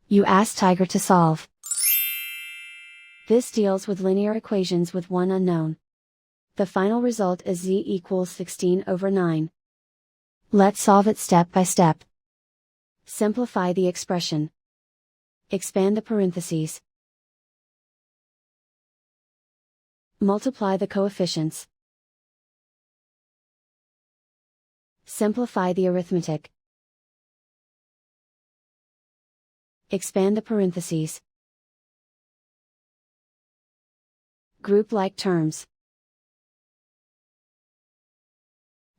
You ask Tiger to solve. This deals with linear equations with one unknown. The final result is z equals 16/9. Let's solve it step by step. Simplify the expression. Expand the parentheses. Multiply the coefficients. Simplify the arithmetic. Expand the parentheses. Group like terms.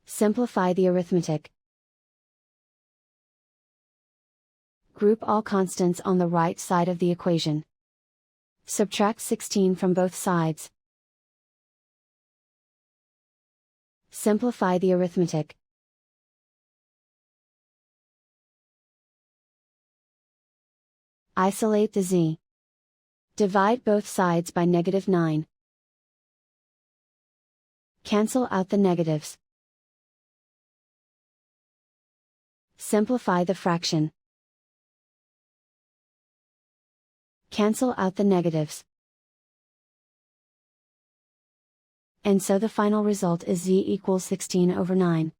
Simplify the arithmetic. Group all constants on the right side of the equation. Subtract 16 from both sides. Simplify the arithmetic. Isolate the z. Divide both sides by -9. Cancel out the negatives. Simplify the fraction. Cancel out the negatives. And so the final result is z equals 16/9.